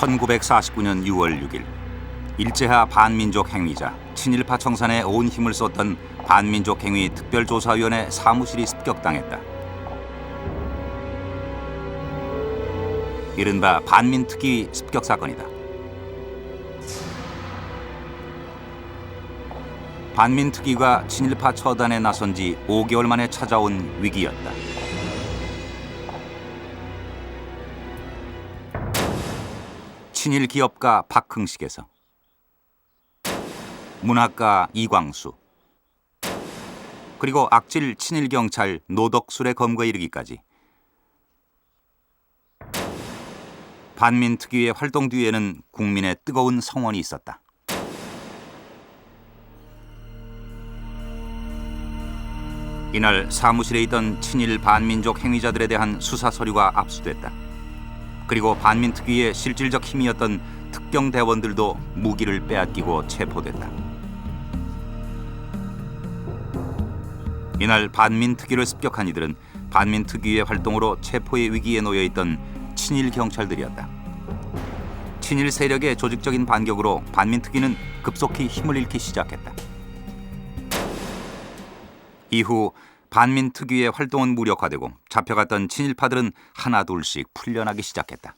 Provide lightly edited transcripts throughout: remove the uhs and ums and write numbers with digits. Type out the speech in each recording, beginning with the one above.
1949년 6월 6일 일제하 반민족 행위자 친일파 청산에 온 힘을 쏟던 반민족 행위 특별조사위원회 사무실이 습격당했다. 이른바 반민특위 습격 사건이다. 반민특위가 친일파 처단에 나선 지 5개월 만에 찾아온 위기였다. 친일 기업가 박흥식에서 문학가 이광수 그리고 악질 친일 경찰 노덕술의 검거에 이르기까지 반민특위의 활동 뒤에는 국민의 뜨거운 성원이 있었다. 이날 사무실에 있던 친일 반민족 행위자들에 대한 수사 서류가 압수됐다. 그리고 반민특위의 실질적 힘이었던 특경대원들도 무기를 빼앗기고 체포됐다. 이날 반민특위를 습격한 이들은 반민특위의 활동으로 체포의 위기에 놓여 있던 친일 경찰들이었다. 친일 세력의 조직적인 반격으로 반민특위는 급속히 힘을 잃기 시작했다. 이후 반민특위의 활동은 무력화되고 잡혀갔던 친일파들은 하나둘씩 풀려나기 시작했다.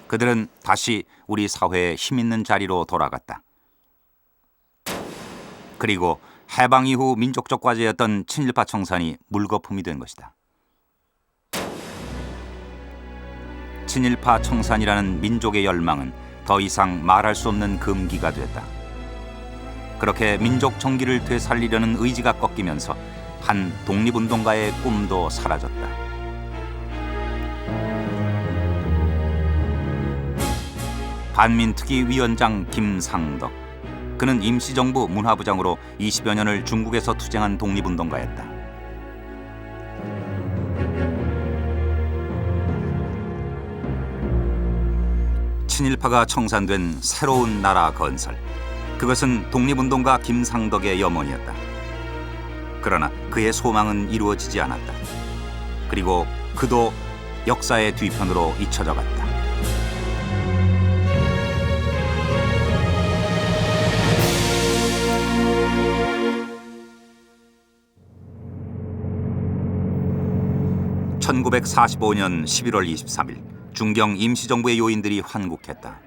그들은 다시 우리 사회의 힘 있는 자리로 돌아갔다. 그리고 해방 이후 민족적 과제였던 친일파 청산이 물거품이 된 것이다. 친일파 청산이라는 민족의 열망은 더 이상 말할 수 없는 금기가 됐다. 그렇게 민족 정기를 되살리려는 의지가 꺾이면서 한 독립운동가의 꿈도 사라졌다. 반민특위 위원장 김상덕. 그는 임시정부 문화부장으로 20여 년을 중국에서 투쟁한 독립운동가였다. 친일파가 청산된 새로운 나라 건설. 그것은 독립운동가 김상덕의 염원이었다. 그러나 그의 소망은 이루어지지 않았다. 그리고 그도 역사의 뒤편으로 잊혀져 갔다. (1945년 11월 23일) 중경 임시정부의 요인들이 환국했다.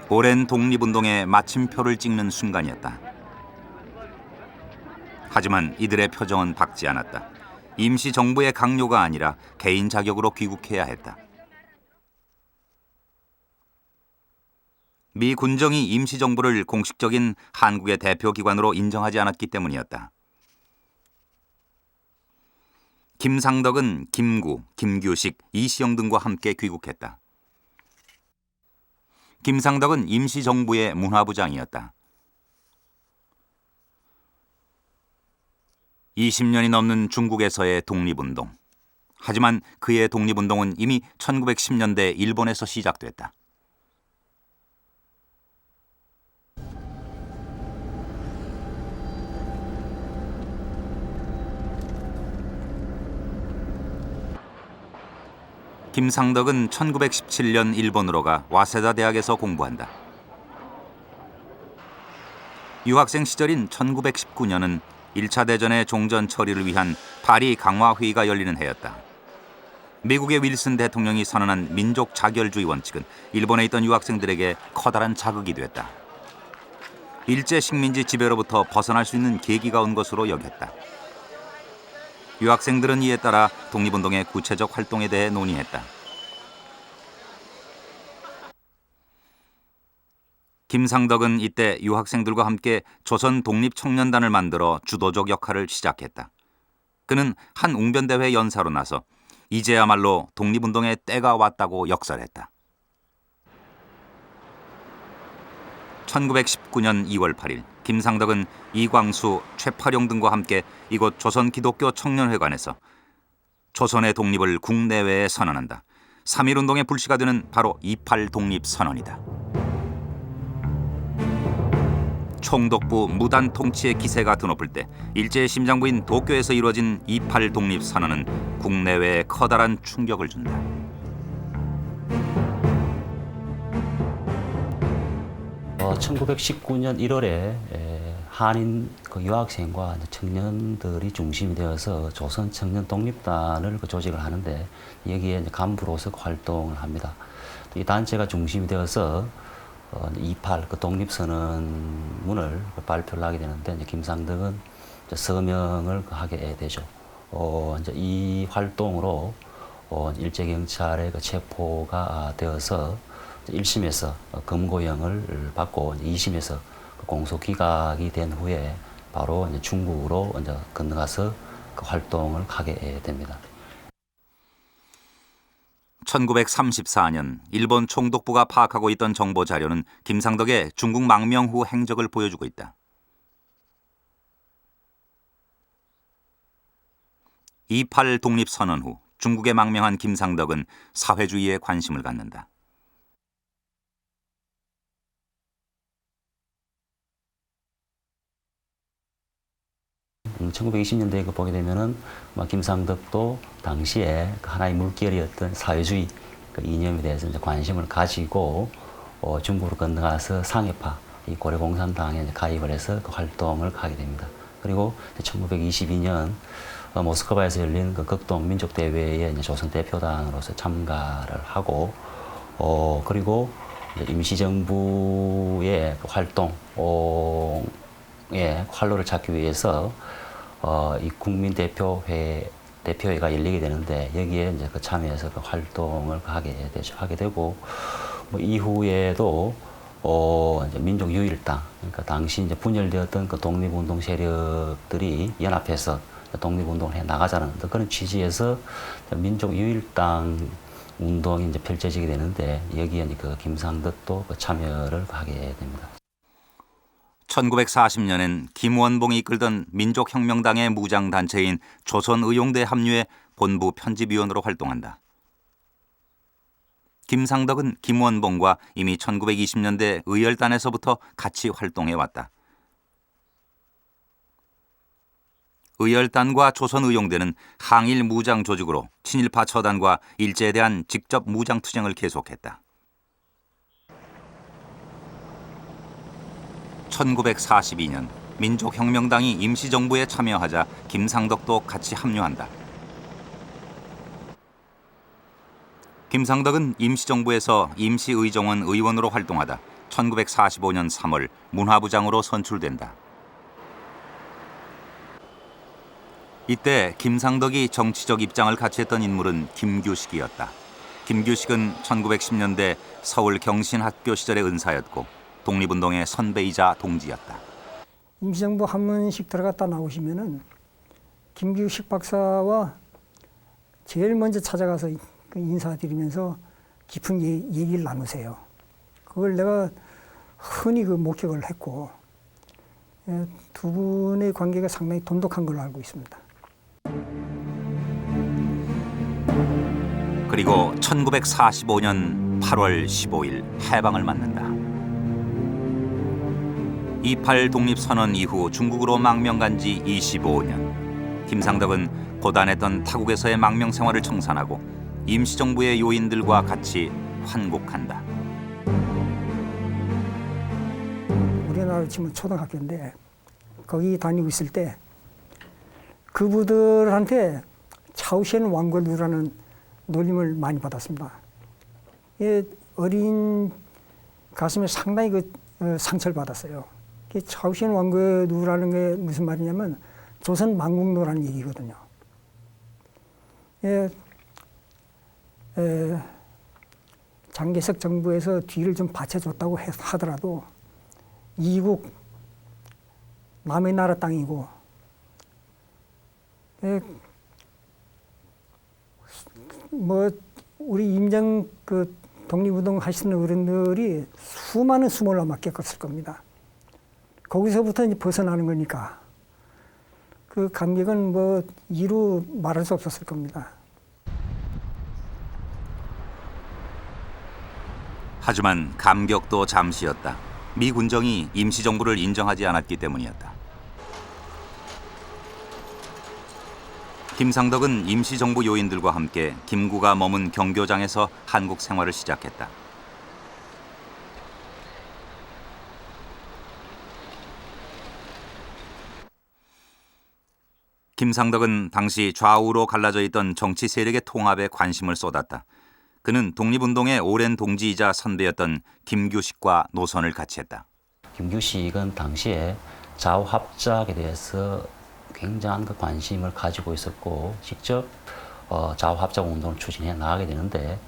오랜 독립운동의 마침표를 찍는 순간이었다. 하지만 이들의 표정은 밝지 않았다. 임시정부의 강요가 아니라 개인 자격으로 귀국해야 했다. 미 군정이 임시정부를 공식적인 한국의 대표기관으로 인정하지 않았기 때문이었다. 김상덕은 김구, 김규식, 이시영 등과 함께 귀국했다. 김상덕은 임시정부의 문화부장이었다. 20년이 넘는 중국에서의 독립운동. 하지만 그의 독립운동은 이미 1910년대 일본에서 시작됐다. 김상덕은 1917년 일본으로 가 와세다 대학에서 공부한다. 유학생 시절인 1919년은 1차 대전의 종전 처리를 위한 파리 강화회의가 열리는 해였다. 미국의 윌슨 대통령이 선언한 민족 자결주의 원칙은 일본에 있던 유학생들에게 커다란 자극이 됐다. 일제 식민지 지배로부터 벗어날 수 있는 계기가 온 것으로 여겼다. 유학생들은 이에 따라 독립운동의 구체적 활동에 대해 논의했다. 김상덕은 이때 유학생들과 함께 조선 독립청년단을 만들어 주도적 역할을 시작했다. 그는 한 웅변대회 연사로 나서 이제야말로 독립운동의 때가 왔다고 역설했다. 1919년 2월 8일 김상덕은 이광수, 최파룡 등과 함께 이곳 조선기독교 청년회관에서 조선의 독립을 국내외에 선언한다. 3.1운동의 불씨가 되는 바로 28 독립선언이다. 총독부 무단 통치의 기세가 드높을 때 일제의 심장부인 도쿄에서 이루어진 28 독립선언은 국내외에 커다란 충격을 준다. 1919년 1월에 한인 유학생과 청년들이 중심이 되어서 조선 청년 독립단을 조직을 하는데 여기에 간부로서 활동을 합니다. 이 단체가 중심이 되어서 28 독립선언문을 발표를 하게 되는데 김상덕은 서명을 하게 되죠. 이제 이 활동으로 일제경찰의 체포가 되어서 1심에서 검거형을 받고 2심에서 공소기각이 된 후에 바로 이제 중국으로 이제 건너가서 활동을 하게 됩니다. 1934년 일본 총독부가 파악하고 있던 정보 자료는 김상덕의 중국 망명 후 행적을 보여주고 있다. 28 독립선언 후 중국에 망명한 김상덕은 사회주의에 관심을 갖는다. 음, 1920년대에 보게 되면은 김상덕도 당시에 하나의 물결이었던 사회주의 이념에 대해서 이제 관심을 가지고 중국으로 건너가서 상해파 이 고려공산당에 가입을 해서 활동을 하게 됩니다. 그리고 1922년 모스크바에서 열린 극동 민족대회에 조선 대표단으로서 참가를 하고 그리고 임시정부의 활동에 활로를 찾기 위해서 이 국민대표회가 열리게 되는데 여기에 이제 참여해서 활동을 하게 되고 이후에도 이제 민족유일당 그러니까 당시 이제 분열되었던 독립운동 세력들이 연합해서 독립운동을 해 나가자는 그런 취지에서 민족유일당 운동이 이제 펼쳐지게 되는데 여기에 김상덕도 참여를 하게 됩니다. 1940년엔 김원봉이 이끌던 민족혁명당의 무장단체인 조선의용대에 합류해 본부 편집위원으로 활동한다. 김상덕은 김원봉과 이미 1920년대 의열단에서부터 같이 활동해왔다. 의열단과 조선의용대는 항일 무장 조직으로 친일파 처단과 일제에 대한 직접 무장투쟁을 계속했다. 1942년 민족혁명당이 임시정부에 참여하자 김상덕도 같이 합류한다. 김상덕은 임시정부에서 임시의정원 의원으로 활동하다 1945년 3월 문화부장으로 선출된다. 이때 김상덕이 정치적 입장을 같이 했던 인물은 김규식이었다. 김규식은 1910년대 서울 경신학교 시절의 은사였고 독립운동의 선배이자 동지였다. 임시정부 한 번씩 들어갔다 나오시면은 김규식 박사와 제일 먼저 찾아가서 인사드리면서 깊은 얘기를 나누세요. 그걸 내가 흔히 목격을 했고 두 분의 관계가 상당히 돈독한 걸로 알고 있습니다. 그리고 1945년 8월 15일 해방을 맞는다. 28 독립선언 이후 중국으로 망명 간 지 25년. 김상덕은 고단했던 타국에서의 망명 생활을 청산하고 임시정부의 요인들과 같이 환국한다. 우리나라 치면 초등학교인데 거기 다니고 있을 때 그분들한테 차오시엔 왕건누라는 놀림을 많이 받았습니다. 어린 가슴에 상당히 상처를 받았어요. 차오시엔 왕건누라는 게 무슨 말이냐면 조선 망국노라는 얘기거든요. 장개석 정부에서 뒤를 좀 받쳐줬다고 하더라도 이국 남의 나라 땅이고 우리 임정 독립운동 하시는 어른들이 수많은 수모를 아마 겪었을 겁니다. 거기서부터 이제 벗어나는 거니까 그 감격은 이루 말할 수 없었을 겁니다. 하지만 감격도 잠시였다. 미 군정이 임시정부를 인정하지 않았기 때문이었다. 김상덕은 임시정부 요인들과 함께 김구가 머문 경교장에서 한국 생활을 시작했다. 김상덕은 당시 좌우로 갈라져 있던 정치 세력의 통합에 관심을 쏟았다. 그는 독립운동의 오랜 동지이자 선배였던 김규식과 노선을 같이 했다. 김규식은 당시에 좌우합작에 대해서 굉장한 그 관심을 가지고 있었고 직접 좌우합작 운동을 추진해 나가게 되는데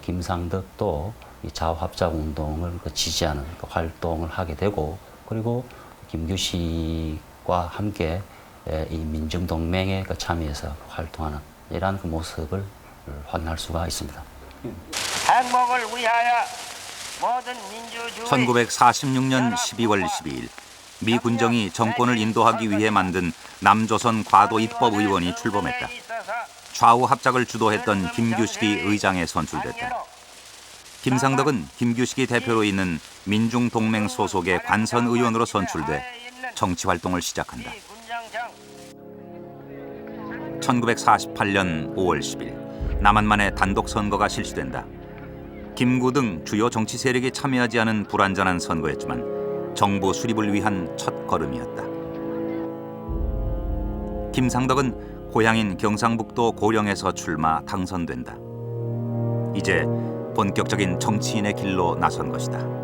김상덕도 이 좌우합작 운동을 지지하는 활동을 하게 되고 그리고 김규식과 함께 이 민중동맹에 참여해서 활동하는 이러한 그 모습을 확인할 수가 있습니다. 행복을 위하여 모든 민주주의 1946년 12월 12일 미 군정이 정권을 인도하기 위해 만든 남조선 과도 입법 의원이 출범했다. 좌우 합작을 주도했던 김규식이 의장에 선출됐다. 김상덕은 김규식이 대표로 있는 민중동맹 소속의 관선 의원으로 선출돼 정치 활동을 시작한다. 1948년 5월 10일 남한만의 단독 선거가 실시된다. 김구 등 주요 정치 세력이 참여하지 않은 불완전한 선거였지만 정부 수립을 위한 첫 걸음이었다. 김상덕은 고향인 경상북도 고령에서 출마 당선된다. 이제 본격적인 정치인의 길로 나선 것이다.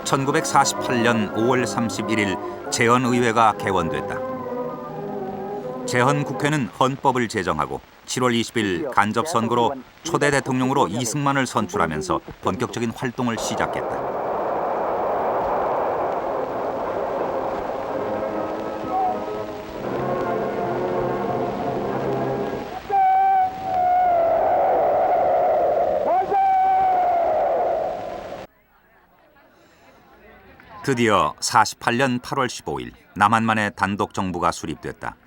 (1948년 5월 31일) 제헌의회가 개원됐다. 제헌국회는 헌법을 제정하고 7월 20일 간접선거로 초대 대통령으로 이승만을 선출하면서 본격적인 활동을 시작했다. 드디어 48년 8월 15일 남한만의 단독 정부가 수립됐다.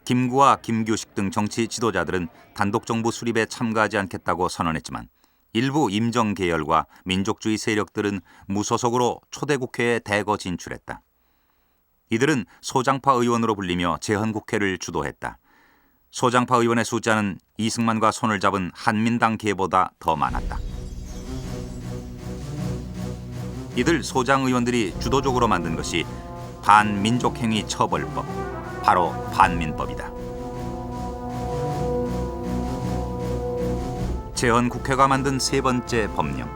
김구와 김규식 등 정치 지도자들은 단독 정부 수립에 참가하지 않겠다고 선언했지만 일부 임정 계열과 민족주의 세력들은 무소속으로 초대 국회에 대거 진출했다. 이들은 소장파 의원으로 불리며 제헌국회를 주도했다. 소장파 의원의 숫자는 이승만과 손을 잡은 한민당 계보다 더 많았다. 이들 소장 의원들이 주도적으로 만든 것이 반민족행위 처벌법, 바로 반민법이다. 제헌국회가 만든 세 번째 법령,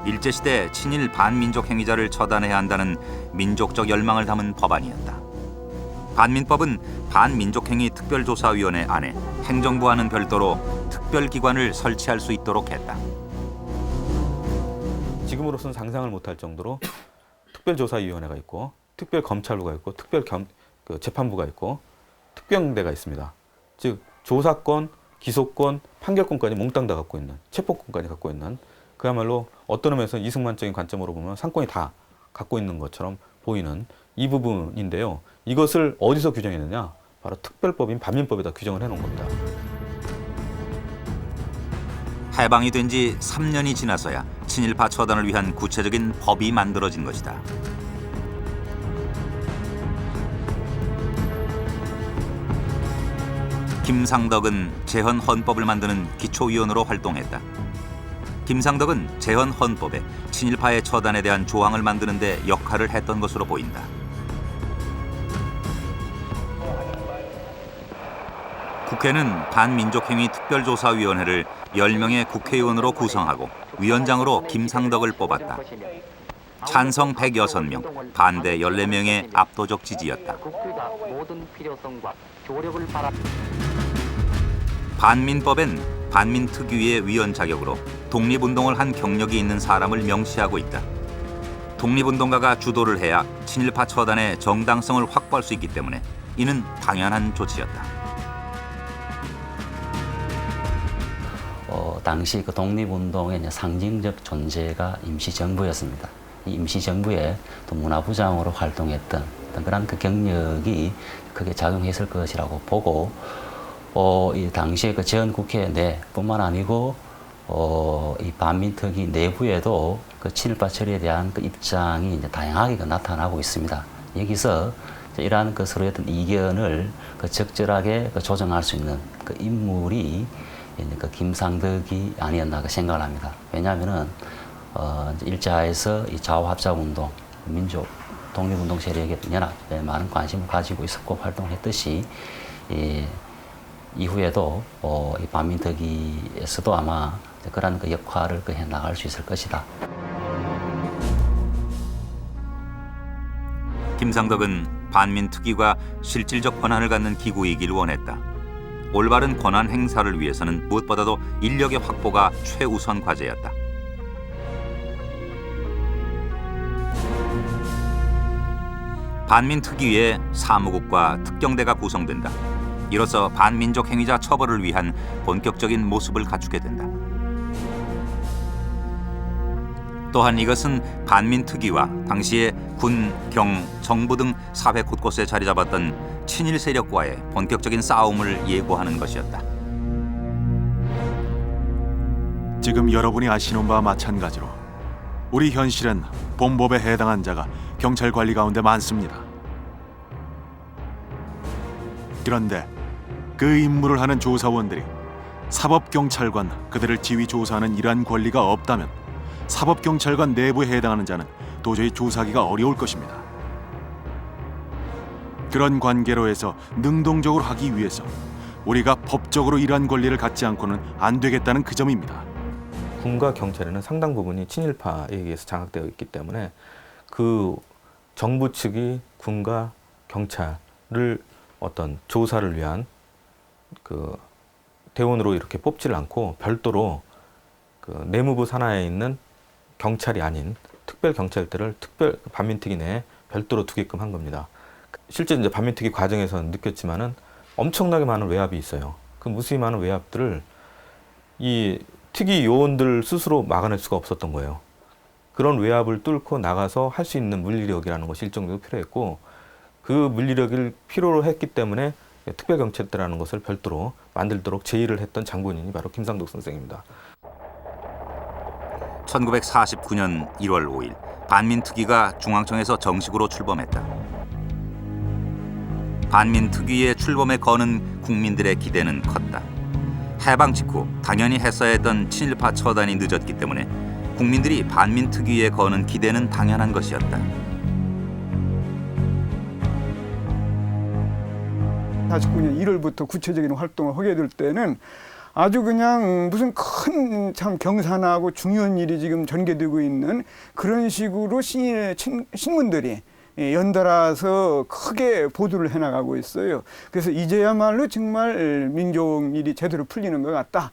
일제시대 친일 반민족 행위자를 처단해야 한다는 민족적 열망을 담은 법안이었다. 반민법은 반민족행위 특별조사위원회 안에 행정부와는 별도로 특별기관을 설치할 수 있도록 했다. 지금으로서는 상상을 못할 정도로 특별조사위원회가 있고 특별검찰부가 있고 특별재판부가 있고 특경대가 있습니다. 즉 조사권, 기소권, 판결권까지 몽땅 다 갖고 있는, 체포권까지 갖고 있는, 그야말로 어떤 의미에서 이승만적인 관점으로 보면 상권이 다 갖고 있는 것처럼 보이는 이 부분인데요. 이것을 어디서 규정했느냐? 바로 특별법인 반민법에다 규정을 해놓은 겁니다. 해방이 된 지 3년이 지나서야 친일파 처단을 위한 구체적인 법이 만들어진 것이다. 김상덕은 제헌 헌법을 만드는 기초위원으로 활동했다. 김상덕은 제헌 헌법에 친일파의 처단에 대한 조항을 만드는 데 역할을 했던 것으로 보인다. 국회는 반민족행위 특별조사위원회를 10명의 국회의원으로 구성하고 위원장으로 김상덕을 뽑았다. 찬성 106명, 반대 14명의 압도적 지지였다. 반민법엔 반민특위의 위원 자격으로 독립운동을 한 경력이 있는 사람을 명시하고 있다. 독립운동가가 주도를 해야 친일파 처단의 정당성을 확보할 수 있기 때문에 이는 당연한 조치였다. 당시 그 독립운동의 이제 상징적 존재가 임시정부였습니다. 이 임시정부에 또 문화부장으로 활동했던 그런 그 경력이 크게 작용했을 것이라고 보고, 이 당시에 그 제헌국회 내뿐만 아니고, 이 반민특위 내부에도 그 친일파 처리에 대한 그 입장이 이제 다양하게 나타나고 있습니다. 여기서 이러한 그 서로의 어떤 이견을 그 적절하게 그 조정할 수 있는 그 인물이 이제 그 김상덕이 아니었나 그 생각을 합니다. 왜냐하면은 이제 일제하에서 이 좌우합작운동, 민족 독립운동 세력의 연합에 많은 관심을 가지고 있었고 활동했듯이 이후에도 이 반민특위에서도 아마 그런 그 역할을 해 나갈 수 있을 것이다. 김상덕은 반민특위가 실질적 권한을 갖는 기구이길 원했다. 올바른 권한 행사를 위해서는 무엇보다도 인력의 확보가 최우선 과제였다. 반민특위에 사무국과 특경대가 구성된다. 이로써 반민족 행위자 처벌을 위한 본격적인 모습을 갖추게 된다. 또한 이것은 반민특위와 당시에 군, 경, 정부 등 사회 곳곳에 자리 잡았던 친일 세력과의 본격적인 싸움을 예고하는 것이었다. 지금 여러분이 아시는 바와 마찬가지로 우리 현실엔 범법에 해당한 자가 경찰 관리 가운데 많습니다. 그런데 그 임무를 하는 조사원들이 사법경찰관 그들을 지휘 조사하는 이러한 권리가 없다면 사법경찰관 내부에 해당하는 자는 도저히 조사하기가 어려울 것입니다. 그런 관계로 해서 능동적으로 하기 위해서 우리가 법적으로 이러한 권리를 갖지 않고는 안 되겠다는 그 점입니다. 군과 경찰에는 상당 부분이 친일파에 의해서 장악되어 있기 때문에 그 정부 측이 군과 경찰을 어떤 조사를 위한 그 대원으로 이렇게 뽑지를 않고 별도로 그 내무부 산하에 있는 경찰이 아닌 특별 경찰대를 특별 반민특위 내에 별도로 두게끔 한 겁니다. 실제 이제 반민특위 과정에서는 느꼈지만은 엄청나게 많은 외압이 있어요. 그 무수히 많은 외압들을 이 특위 요원들 스스로 막아낼 수가 없었던 거예요. 그런 외압을 뚫고 나가서 할 수 있는 물리력이라는 것이 일정도 필요했고 그 물리력을 필요로 했기 때문에 특별경찰대라는 것을 별도로 만들도록 제의를 했던 장본인이 바로 김상덕 선생입니다. 1949년 1월 5일 반민특위가 중앙청에서 정식으로 출범했다. 반민특위의 출범에 거는 국민들의 기대는 컸다. 해방 직후 당연히 했어야 했던 친일파 처단이 늦었기 때문에 국민들이 반민특위에 거는 기대는 당연한 것이었다. 49년 1월부터 구체적인 활동을 하게 될 때는 아주 그냥 무슨 큰 참 경사나고 중요한 일이 지금 전개되고 있는 그런 식으로 신문들이 연달아서 크게 보도를 해나가고 있어요. 그래서 이제야말로 정말 민족 일이 제대로 풀리는 것 같다.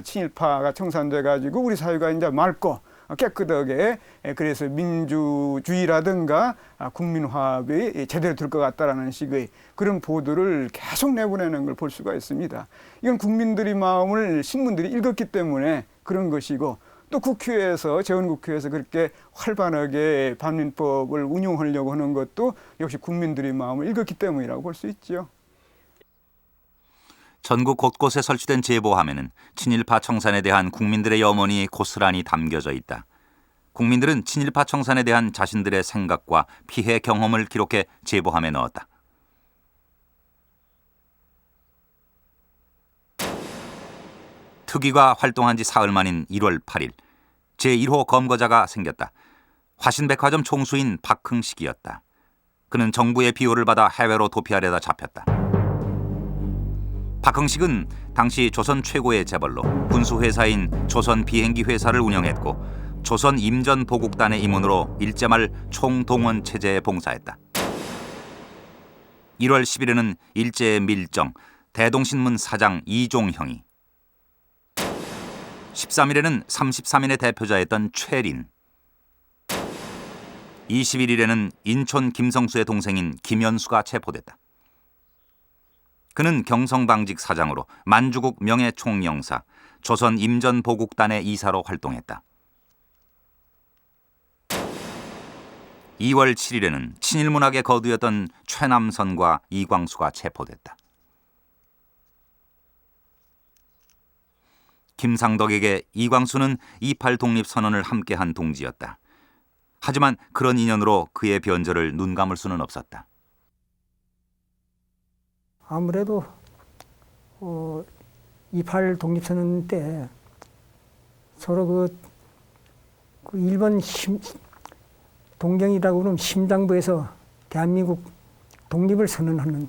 친일파가 청산돼 가지고 우리 사회가 이제 맑고 깨끗하게 그래서 민주주의라든가 국민화합이 제대로 될 것 같다라는 식의 그런 보도를 계속 내보내는 걸 볼 수가 있습니다. 이건 국민들의 마음을 신문들이 읽었기 때문에 그런 것이고 또 국회에서 재헌국회에서 그렇게 활발하게 반민법을 운용하려고 하는 것도 역시 국민들의 마음을 읽었기 때문이라고 볼 수 있죠. 전국 곳곳에 설치된 제보함에는 친일파 청산에 대한 국민들의 염원이 고스란히 담겨져 있다. 국민들은 친일파 청산에 대한 자신들의 생각과 피해 경험을 기록해 제보함에 넣었다. 특위가 활동한 지 사흘 만인 1월 8일 제1호 검거자가 생겼다. 화신백화점 총수인 박흥식이었다. 그는 정부의 비호를 받아 해외로 도피하려다 잡혔다. 박흥식은 당시 조선 최고의 재벌로 군수회사인 조선 비행기 회사를 운영했고 조선 임전보국단의 임원으로 일제 말 총동원 체제에 봉사했다. 1월 10일에는 일제의 밀정, 대동신문 사장 이종형이 13일에는 33인의 대표자였던 최린 21일에는 인촌 김성수의 동생인 김현수가 체포됐다. 그는 경성방직 사장으로 만주국 명예총영사, 조선 임전보국단의 이사로 활동했다. 2월 7일에는 친일문학의 거두였던 최남선과 이광수가 체포됐다. 김상덕에게 이광수는 28 독립선언을 함께한 동지였다. 하지만 그런 인연으로 그의 변절을 눈감을 수는 없었다. 28 독립선언 때 서로 그 일본 동경이라고 그러면 심장부에서 대한민국 독립을 선언하는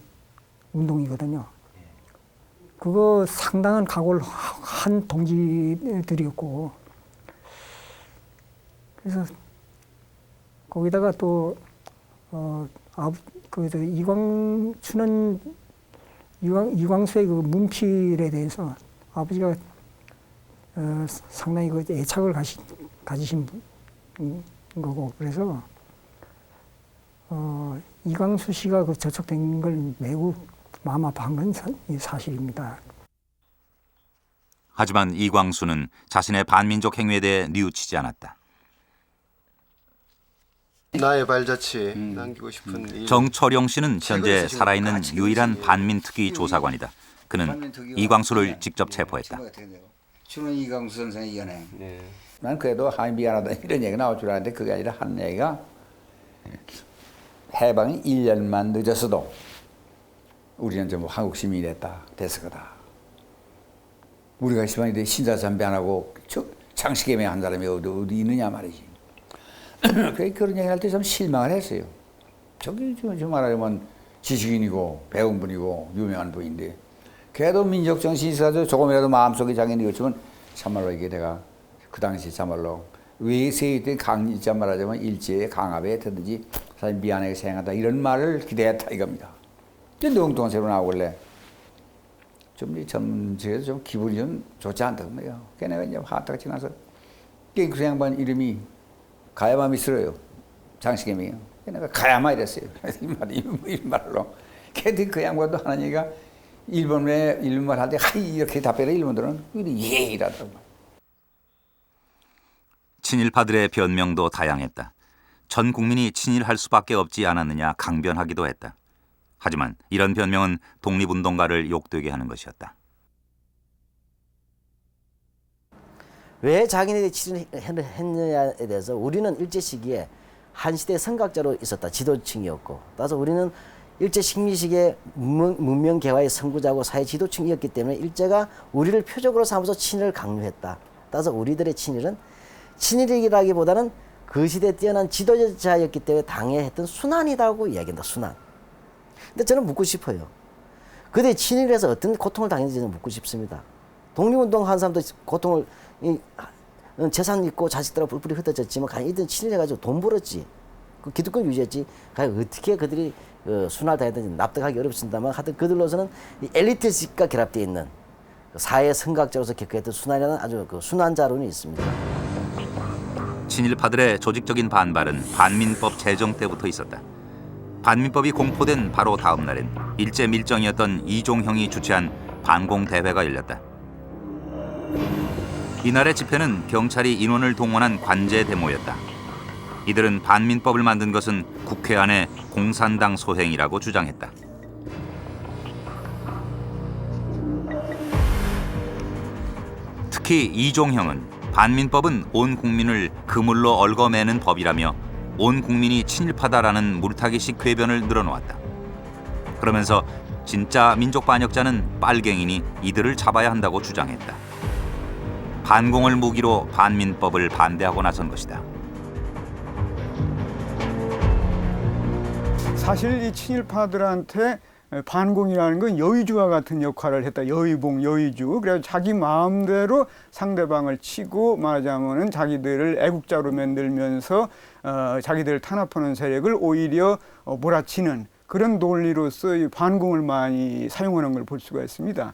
운동이거든요. 그거 상당한 각오를 한 동지들이었고, 그래서 거기다가 또 이광수의 그 문필에 대해서 아버지가 상당히 그 애착을 가지신 거고, 그래서 이광수 씨가 그 저촉된 걸 매우 마음 아파한 건 사실입니다. 하지만 이광수는 자신의 반민족 행위에 대해 뉘우치지 않았다. 나의 발자취 남기고 싶은 이 정철용 씨는 현재 살아있는 유일한 반민특위 조사관이다. 그는 이광수를 직접 체포했다. 주는 이광수 선생의 연행. 난 그래도 미안하다 이런 얘기가 나올 줄 알았는데 그게 아니라 한 얘기가 해방이 1년만 늦었어도 우리는 전부 한국 시민이 됐을 거다. 우리가 시방인데 신사참배 안 하고 장식예매 한 사람이 어디 있느냐 말이지. 그런 얘기할 때 좀 실망을 했어요. 저기 말하자면 지식인이고 배운 분이고 유명한 분인데 그래도 민족정신이 있어서 조금이라도 마음속에 장애는 있지만 참말로 이게 내가 그 당시 참말로 외세에 있던 진짜 말하자면 일제의 강압에 듣든지 사실 미안하게 생각한다 이런 말을 기대했다 이겁니다. 근데 엉뚱한 새로 나오길래 좀 기분이 좀 좋지 않더군요. 그래서 내가 이제 화딱 지나서 그 양반 이름이 가야맘이 싫어요. 장식애미요. 내가 가야마 이랬어요. 이 말로. 그 양반도 하는 얘기가 일본말 할 때 하이 이렇게 답해라 일본들은 예 이라더라고. 친일파들의 변명도 다양했다. 전 국민이 친일할 수밖에 없지 않았느냐 강변하기도 했다. 하지만 이런 변명은 독립운동가를 욕되게 하는 것이었다. 왜 자기네들이 친일했느냐에 대해서 우리는 일제 시기에 한 시대 선각자로 있었다. 지도층이었고, 따라서 우리는 일제 식민시기에 문명 개화의 선구자고 사회 지도층이었기 때문에 일제가 우리를 표적으로 삼아서 친일을 강요했다. 따라서 우리들의 친일은 친일이라기보다는 그 시대에 뛰어난 지도자였기 때문에 당해했던 순환이라고 이야기한다. 순환. 근데 저는 묻고 싶어요. 그때 친일에서 어떤 고통을 당했는지 저는 묻고 싶습니다. 독립운동 한 사람도 고통을 재산 있고 자식들하고 뿔뿔이 흩어졌지만 과연 이들은 친일해가지고 돈 벌었지. 그 기득권 유지했지. 과연 어떻게 그들이 순환을 당했는지 납득하기 어렵습니다만 하여튼 그들로서는 이 엘리트식과 결합되어 있는 사회 선각자로서 겪었던 순환이라는 아주 그 순환자론이 있습니다. 친일파들의 조직적인 반발은 반민법 제정 때부터 있었다. 반민법이 공포된 바로 다음 날엔 일제 밀정이었던 이종형이 주최한 반공대회가 열렸다. 이날의 집회는 경찰이 인원을 동원한 관제 데모였다. 이들은 반민법을 만든 것은 국회 안의 공산당 소행이라고 주장했다. 특히 이종형은 반민법은 온 국민을 그물로 얽어매는 법이라며 온 국민이 친일파다라는 물타기식 궤변을 늘어놓았다. 그러면서 진짜 민족 반역자는 빨갱이니 이들을 잡아야 한다고 주장했다. 반공을 무기로 반민법을 반대하고 나선 것이다. 사실 이 친일파들한테 반공이라는 건 여의주와 같은 역할을 했다. 여의봉, 여의주. 그래서 자기 마음대로 상대방을 치고 말하자면은 자기들을 애국자로 만들면서 자기들을 탄압하는 세력을 오히려 몰아치는 그런 논리로서 이 반공을 많이 사용하는 걸 볼 수가 있습니다.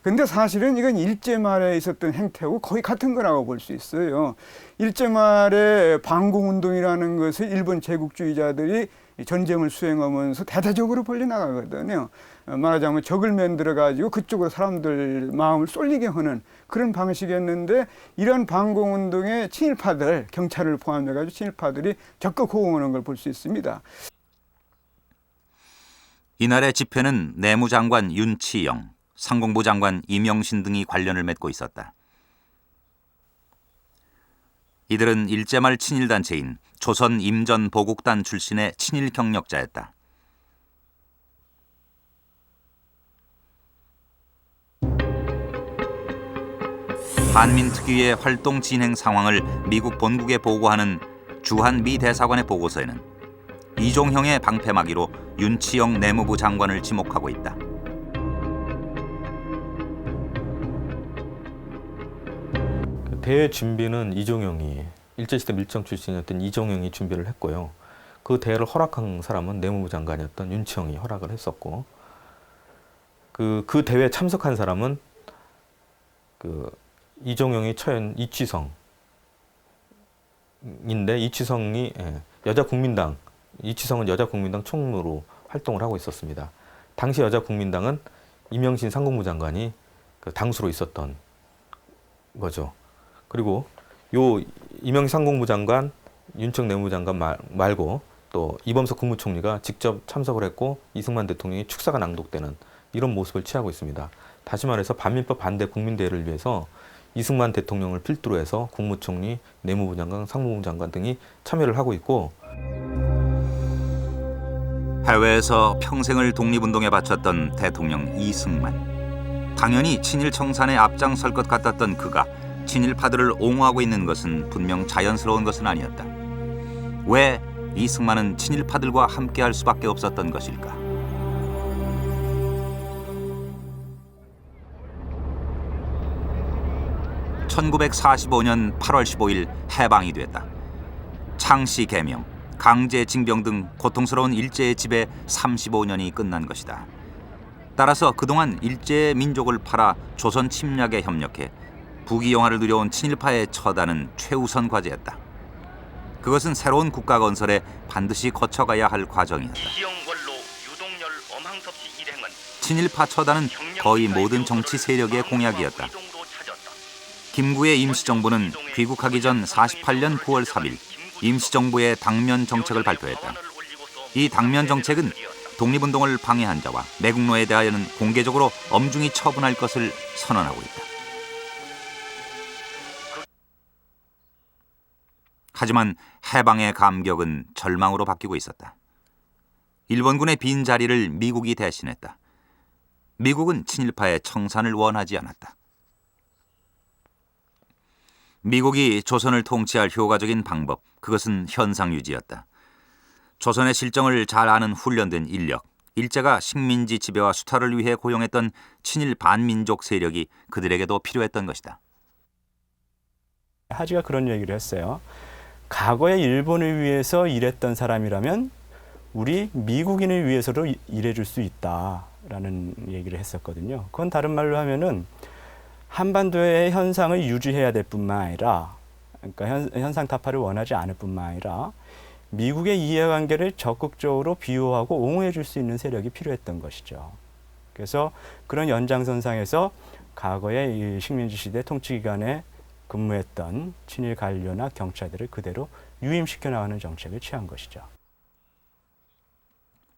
근데 사실은 이건 일제 말에 있었던 행태하고 거의 같은 거라고 볼 수 있어요. 일제 말에 반공운동이라는 것을 일본 제국주의자들이 전쟁을 수행하면서 대대적으로 벌려나가거든요. 말하자면 적을 만들어가지고 그쪽으로 사람들 마음을 쏠리게 하는 그런 방식이었는데 이런 반공운동에 친일파들, 경찰을 포함해가지고 친일파들이 적극 호응하는 걸 볼 수 있습니다. 이날의 집회는 내무장관 윤치영, 상공부 장관 이명신 등이 관련을 맺고 있었다. 이들은 일제 말 친일단체인 조선 임전보국단 출신의 친일 경력자였다. 반민특위의 활동 진행 상황을 미국 본국에 보고하는 주한 미 대사관의 보고서에는 이종형의 방패막이로 윤치영 내무부 장관을 지목하고 있다. 대회 준비는 이종영이, 일제시대 밀정 출신이었던 이종영이 준비를 했고요. 그 대회를 허락한 사람은 내무부 장관이었던 윤치영이 허락을 했었고, 그 대회에 참석한 사람은 이종영이 처한 이취성인데, 이취성이 이취성은 여자국민당 총무로 활동을 하고 있었습니다. 당시 여자국민당은 임영신 상공부 장관이 당수로 있었던 거죠. 그리고 요 임영신 상공부 장관, 윤청 내무부 장관 말고 또 이범석 국무총리가 직접 참석을 했고 이승만 대통령이 축사가 낭독되는 이런 모습을 취하고 있습니다. 다시 말해서 반민법 반대 국민대회를 위해서 이승만 대통령을 필두로 해서 국무총리, 내무부 장관, 상무부 장관 등이 참여를 하고 있고, 해외에서 평생을 독립운동에 바쳤던 대통령 이승만. 당연히 친일 청산에 앞장설 것 같았던 그가 친일파들을 옹호하고 있는 것은 분명 자연스러운 것은 아니었다. 왜 이승만은 친일파들과 함께할 수밖에 없었던 것일까? (1945년 8월 15일) 해방이 됐다. 창씨 개명, 강제 징병 등 고통스러운 일제의 지배 35년이 끝난 것이다. 따라서 그동안 일제의 민족을 팔아 조선 침략에 협력해 부귀영화를 누려온 친일파의 처단은 최우선 과제였다. 그것은 새로운 국가 건설에 반드시 거쳐가야 할 과정이었다. 친일파 처단은 거의 모든 정치 세력의 공약이었다. 김구의 임시정부는 귀국하기 전 48년 9월 3일 임시정부의 당면 정책을 발표했다. 이 당면 정책은 독립운동을 방해한 자와 매국노에 대하여는 공개적으로 엄중히 처분할 것을 선언하고 있다. 하지만 해방의 감격은 절망으로 바뀌고 있었다. 일본군의 빈 자리를 미국이 대신했다. 미국은 친일파의 청산을 원하지 않았다. 미국이 조선을 통치할 효과적인 방법, 그것은 현상유지였다. 조선의 실정을 잘 아는 훈련된 인력, 일제가 식민지 지배와 수탈을 위해 고용했던 친일 반민족 세력이 그들에게도 필요했던 것이다. 하지가 그런 얘기를 했어요. 과거에 일본을 위해서 일했던 사람이라면 우리 미국인을 위해서도 일해줄 수 있다라는 얘기를 했었거든요. 그건 다른 말로 하면은 한반도의 현상을 유지해야 될 뿐만 아니라, 그러니까 현상 타파를 원하지 않을 뿐만 아니라 미국의 이해관계를 적극적으로 비호하고 옹호해 줄 수 있는 세력이 필요했던 것이죠. 그래서 그런 연장선상에서 과거의 이 식민지 시대 통치기간에 근무했던 친일 관료나 경찰들을 그대로 유임시켜 나가는 정책을 취한 것이죠.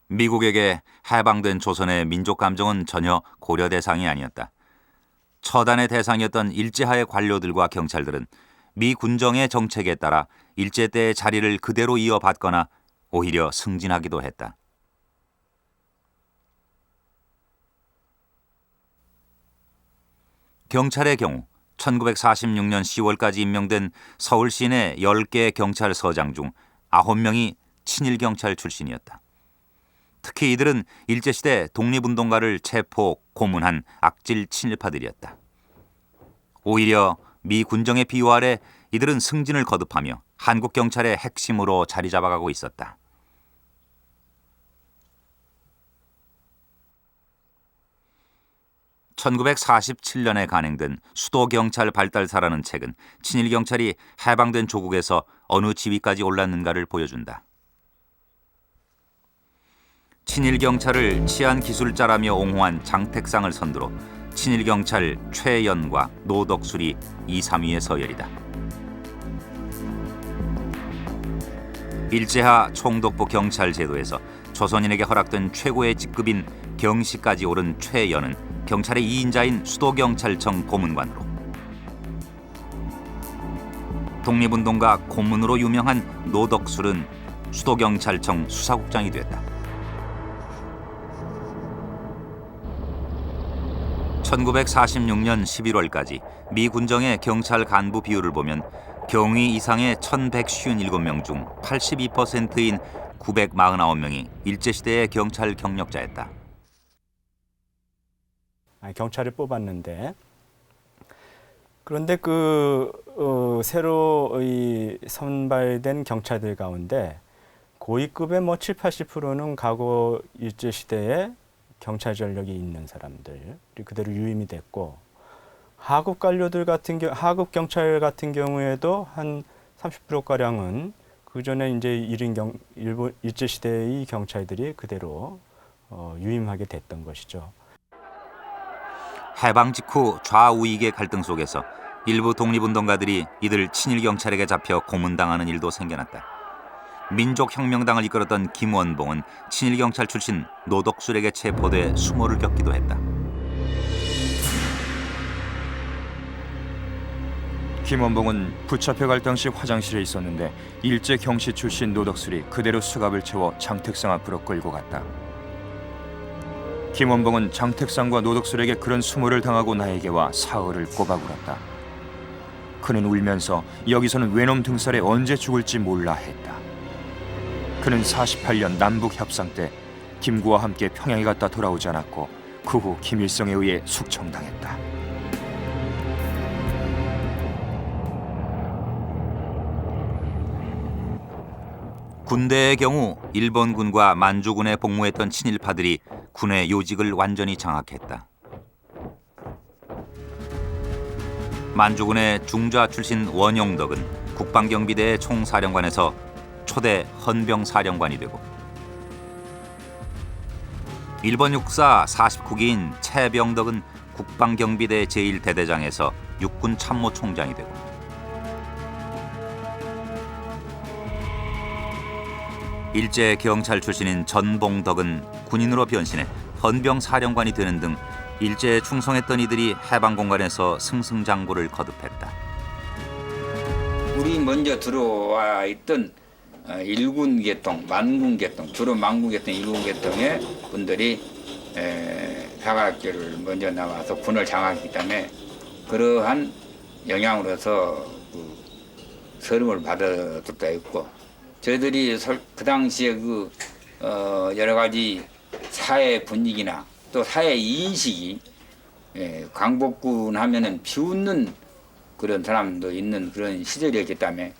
미국에게 해방된 조선의 민족 감정은 전혀 고려 대상이 아니었다. 처단의 대상이었던 일제하의 관료들과 경찰들은 미 군정의 정책에 따라 일제 때의 자리를 그대로 이어받거나 오히려 승진하기도 했다. 경찰의 경우 1946년 10월까지 임명된 서울 시내 10개 경찰서장 중 9명이 친일경찰 출신이었다. 특히 이들은 일제시대 독립운동가를 체포, 고문한 악질 친일파들이었다. 오히려 미 군정의 비호 아래 이들은 승진을 거듭하며 한국 경찰의 핵심으로 자리 잡아가고 있었다. (1947년에) 간행된 수도경찰 발달사라는 책은 친일경찰이 해방된 조국에서 어느 지위까지 올랐는가를 보여준다. 친일경찰을 치안기술자라며 옹호한 장택상을 선두로 친일경찰 최연과 노덕술이 2, 3위의 서열이다. 일제하 총독부 경찰 제도에서 조선인에게 허락된 최고의 직급인 경시까지 오른 최연은 경찰의 2인자인 수도경찰청 고문관으로, 독립운동가 고문으로 유명한 노덕술은 수도경찰청 수사국장이 됐다. 1946년 11월까지 미 군정의 경찰 간부 비율을 보면 경위 이상의 1157명 중 82%인 949명이 일제시대의 경찰 경력자였다. 경찰을 뽑았는데 그런데 새로 선발된 경찰들 가운데 고위급의 7, 80%는 과거 일제시대에 경찰 전력이 있는 사람들이 그대로 유임이 됐고 하급 관료들 하급 경찰 같은 경우에도 한 30%가량은 그 전에 이제 일본 일제시대의 경찰들이 그대로 유임하게 됐던 것이죠. 해방 직후 좌우익의 갈등 속에서 일부 독립운동가들이 이들 친일 경찰에게 잡혀 고문당하는 일도 생겨났다. 민족혁명당을 이끌었던 김원봉은 친일 경찰 출신 노덕술에게 체포돼 수모를 겪기도 했다. 김원봉은 붙잡혀갈 당시 화장실에 있었는데 일제 경시 출신 노덕술이 그대로 수갑을 채워 장택상 앞으로 끌고 갔다. 김원봉은 장택상과 노덕술에게 그런 수모를 당하고 나에게 와 사흘을 꼬박울었다. 그는 울면서 여기서는 외놈 등살에 언제 죽을지 몰라 했다. 그는 48년 남북 협상 때 김구와 함께 평양에 갔다 돌아오지 않았고 그 후 김일성에 의해 숙청당했다. 군대의 경우 일본군과 만주군에 복무했던 친일파들이 군의 요직을 완전히 장악했다. 만주군의 중좌 출신 원용덕은 국방경비대의 총사령관에서 초대 헌병사령관이 되고 일본 육사 49기인 최병덕은 국방경비대 제1대대장에서 육군 참모총장이 되고 일제 경찰 출신인 전봉덕은 군인으로 변신해 헌병사령관이 되는 등 일제에 충성했던 이들이 해방공간에서 승승장구를 거듭했다. 우리 먼저 들어와 있던 일군 계통, 만군 계통, 주로 만군 계통, 일군 계통의 분들이 사각계를 먼저 나와서 군을 장악했기 때문에 그러한 영향으로서 서름을 받아들다 있고 저희들이 그 당시에 여러 가지 사회 분위기나 또 사회 인식이 광복군 하면은 비웃는 그런 사람도 있는 그런 시절이었기 때문에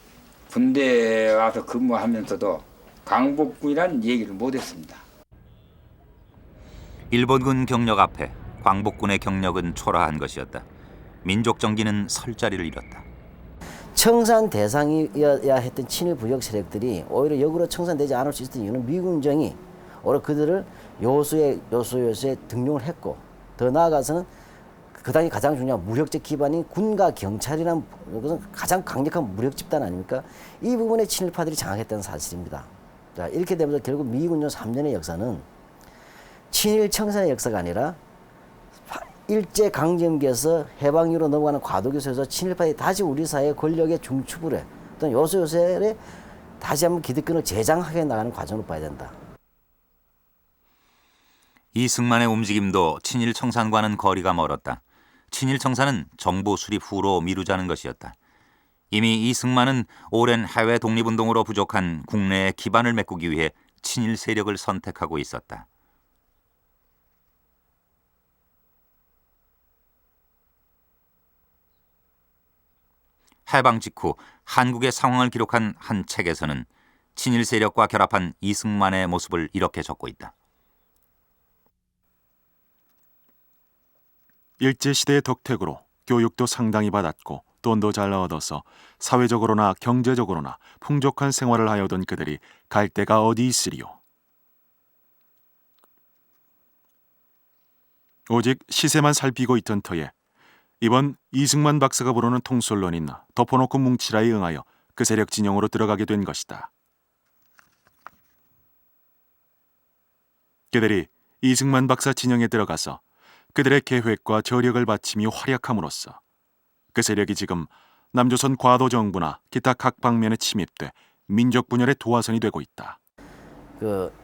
군대에 와서 근무하면서도 광복군이라는 얘기를 못했습니다. 일본군 경력 앞에 광복군의 경력은 초라한 것이었다. 민족 정기는 설 자리를 잃었다. 청산 대상이어야 했던 친일 부역 세력들이 오히려 역으로 청산되지 않을 수 있었던 이유는 미군정이 오히려 그들을 요소에 등용을 했고 더 나아가서는 그 당시 가장 중요한 무력적 기반인 군과 경찰이라는 것은 가장 강력한 무력 집단 아닙니까? 이 부분에 친일파들이 장악했다는 사실입니다. 자, 이렇게 되면서 결국 미군정 3년의 역사는 친일 청산의 역사가 아니라 일제 강점기에서 해방 이후로 넘어가는 과도기에서 친일파들이 다시 우리 사회의 권력의 중추부에 또는 요소요소에 다시 한번 기득권을 재장하게 나가는 과정으로 봐야 된다. 이승만의 움직임도 친일 청산과는 거리가 멀었다. 친일 청산은 정부 수립 후로 미루자는 것이었다. 이미 이승만은 오랜 해외 독립운동으로 부족한 국내의 기반을 메꾸기 위해 친일 세력을 선택하고 있었다. 해방 직후 한국의 상황을 기록한 한 책에서는 친일 세력과 결합한 이승만의 모습을 이렇게 적고 있다. 일제시대의 덕택으로 교육도 상당히 받았고 돈도 잘 얻어서 사회적으로나 경제적으로나 풍족한 생활을 하여던 그들이 갈 데가 어디 있으리요. 오직 시세만 살피고 있던 터에 이번 이승만 박사가 부르는 통솔론인 덮어놓고 뭉치라에 응하여 그 세력 진영으로 들어가게 된 것이다. 그들이 이승만 박사 진영에 들어가서 그들의 계획과 저력을 바치며 활약함으로써 그 세력이 지금 남조선 과도 정부나 기타 각 방면에 침입돼 민족 분열의 도화선이 되고 있다.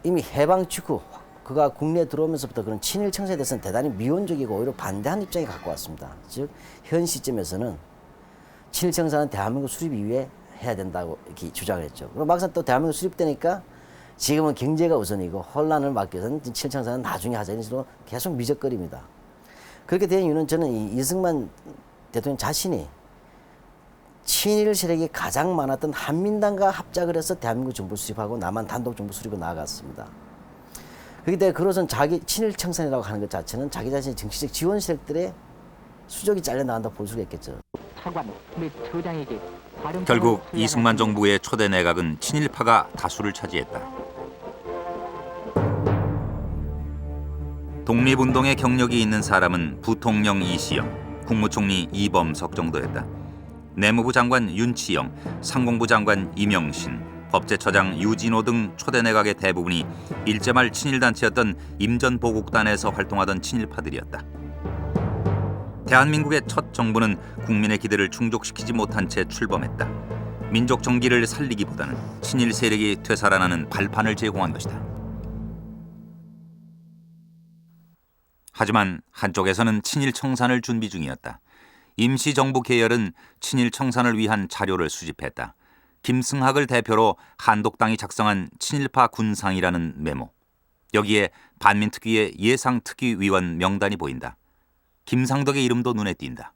이미 해방 직후 그가 국내에 들어오면서부터 그런 친일 청사에 대해서는 대단히 미온적이고 오히려 반대하는 입장에 갖고 왔습니다. 즉 현 시점에서는 친일 청사는 대한민국 수립 이후에 해야 된다고 이렇게 주장을 했죠. 그리고 막상 또 대한민국 수립되니까 지금은 경제가 우선이고 혼란을 막기 위해서는 친일 청사는 나중에 하자 이런 식으로 계속 미적거립니다. 그렇게 된 이유는 저는 이승만 대통령 자신이 친일 세력이 가장 많았던 한민당과 합작을 해서 대한민국 정부 수립하고 남한 단독 정부 수립으로 나아갔습니다. 그렇기 때문에 그것은 자기 친일 청산이라고 하는 것 자체는 자기 자신의 정치적 지원 세력들의 수족이 잘려나간다고 볼 수가 있겠죠. 결국 이승만 정부의 초대 내각은 친일파가 다수를 차지했다. 독립운동의 경력이 있는 사람은 부통령 이시영, 국무총리 이범석 정도였다. 내무부 장관 윤치영, 상공부 장관 이명신, 법제처장 유진호 등 초대 내각의 대부분이 일제말 친일단체였던 임전보국단에서 활동하던 친일파들이었다. 대한민국의 첫 정부는 국민의 기대를 충족시키지 못한 채 출범했다. 민족 정기를 살리기보다는 친일 세력이 되살아나는 발판을 제공한 것이다. 하지만 한쪽에서는 친일 청산을 준비 중이었다. 임시정부 계열은 친일 청산을 위한 자료를 수집했다. 김승학을 대표로 한독당이 작성한 친일파 군상이라는 메모. 여기에 반민특위의 예상특위위원 명단이 보인다. 김상덕의 이름도 눈에 띈다.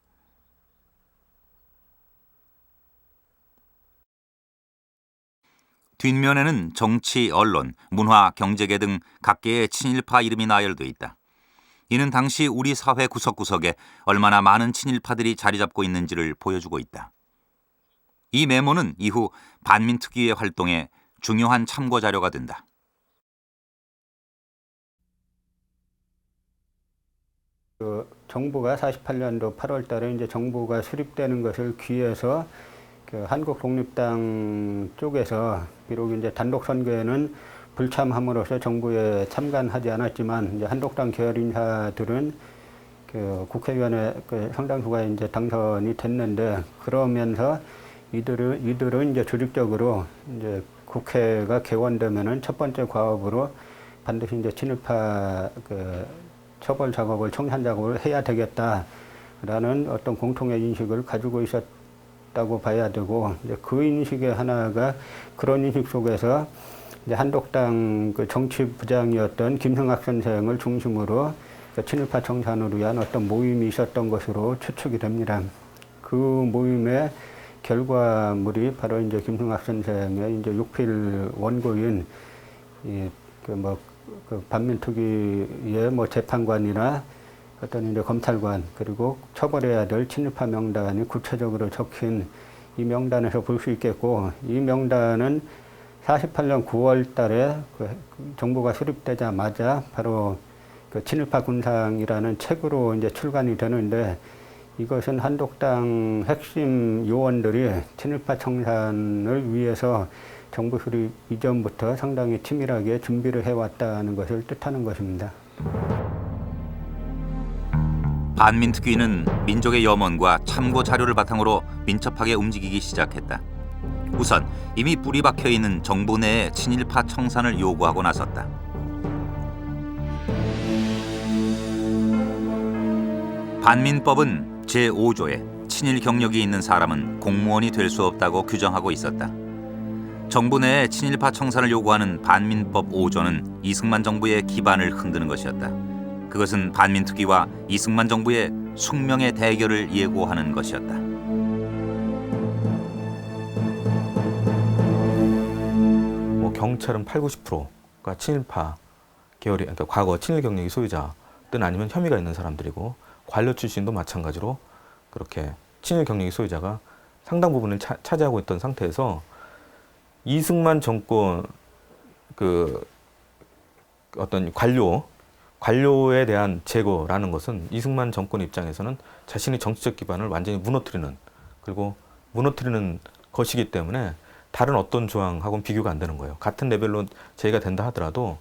뒷면에는 정치, 언론, 문화, 경제계 등 각계의 친일파 이름이 나열돼 있다. 이는 당시 우리 사회 구석구석에 얼마나 많은 친일파들이 자리 잡고 있는지를 보여주고 있다. 이 메모는 이후 반민특위의 활동에 중요한 참고 자료가 된다. 정부가 48년도 8월 달에 이제 정부가 수립되는 것을 귀해서 한국독립당 쪽에서 비록 이제 단독 선거에는 불참함으로써 정부에 참관하지 않았지만 이제 한독당 계열 인사들은 국회의원에 상당수가 이제 당선이 됐는데 그러면서 이들은 이제 조직적으로 이제 국회가 개원되면은 첫 번째 과업으로 반드시 이제 친일파 처벌 작업을 청산 작업을 해야 되겠다라는 어떤 공통의 인식을 가지고 있었다고 봐야 되고 이제 그 인식의 하나가 그런 인식 속에서 이제 한독당 정치부장이었던 김승학 선생을 중심으로 친일파 청산을 위한 어떤 모임이 있었던 것으로 추측이 됩니다. 그 모임의 결과물이 바로 이제 김승학 선생의 이제 6필 원고인 반민특위의 재판관이나 어떤 이제 검찰관 그리고 처벌해야 될 친일파 명단이 구체적으로 적힌 이 명단에서 볼 수 있겠고 이 명단은 48년 9월 달에 정부가 수립되자마자 바로 친일파 군상이라는 책으로 이제 출간이 되는데 이것은 한독당 핵심 요원들이 친일파 청산을 위해서 정부 수립 이전부터 상당히 치밀하게 준비를 해왔다는 것을 뜻하는 것입니다. 반민특위는 민족의 염원과 참고 자료를 바탕으로 민첩하게 움직이기 시작했다. 우선 이미 뿌리 박혀 있는 정부 내의 친일파 청산을 요구하고 나섰다. 반민법은 제5조에 친일 경력이 있는 사람은 공무원이 될 수 없다고 규정하고 있었다. 정부 내에 친일파 청산을 요구하는 반민법 5조는 이승만 정부의 기반을 흔드는 것이었다. 그것은 반민특위와 이승만 정부의 숙명의 대결을 예고하는 것이었다. 경찰은 80~90%가 친일파 계열이, 그러니까 과거 친일 경력이 소유자든 아니면 혐의가 있는 사람들이고 관료 출신도 마찬가지로 그렇게 친일 경력이 소유자가 상당 부분을 차지하고 있던 상태에서 이승만 정권 어떤 관료에 대한 제거라는 것은 이승만 정권 입장에서는 자신의 정치적 기반을 완전히 무너뜨리는 그리고 무너뜨리는 것이기 때문에 다른 어떤 조항하고는 비교가 안 되는 거예요. 같은 레벨로 제의가 된다 하더라도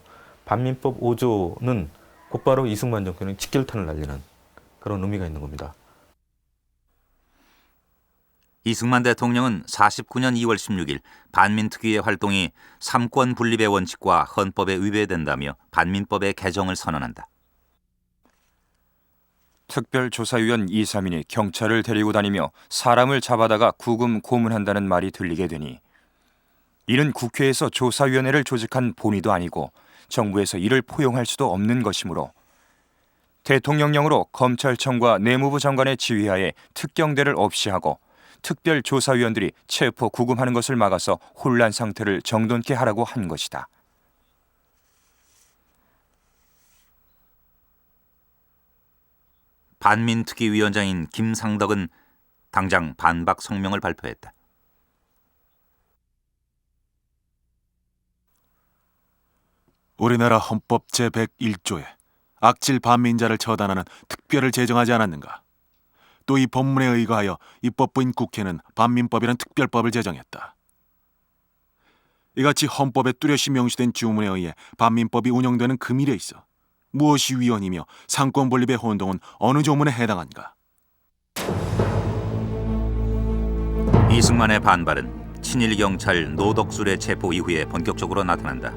반민법 5조는 곧바로 이승만 정권의 직결탄을 날리는 그런 의미가 있는 겁니다. 이승만 대통령은 49년 2월 16일 반민특위의 활동이 삼권 분립의 원칙과 헌법에 위배된다며 반민법의 개정을 선언한다. 특별조사위원 2, 3인이 경찰을 데리고 다니며 사람을 잡아다가 구금 고문한다는 말이 들리게 되니 이는 국회에서 조사위원회를 조직한 본의도 아니고 정부에서 이를 포용할 수도 없는 것이므로 대통령령으로 검찰청과 내무부 장관의 지휘하에 특경대를 없이 하고 특별조사위원들이 체포 구금하는 것을 막아서 혼란 상태를 정돈케 하라고 한 것이다. 반민특위위원장인 김상덕은 당장 반박 성명을 발표했다. 우리나라 헌법 제101조에 악질 반민자를 처단하는 특별을 제정하지 않았는가? 또 이 법문에 의거하여 입법부인 국회는 반민법이라는 특별법을 제정했다. 이같이 헌법에 뚜렷이 명시된 주문에 의해 반민법이 운영되는 금일에 있어 무엇이 위헌이며 상권 분립의 혼동은 어느 조문에 해당한가? 이승만의 반발은 친일 경찰 노덕술의 체포 이후에 본격적으로 나타난다.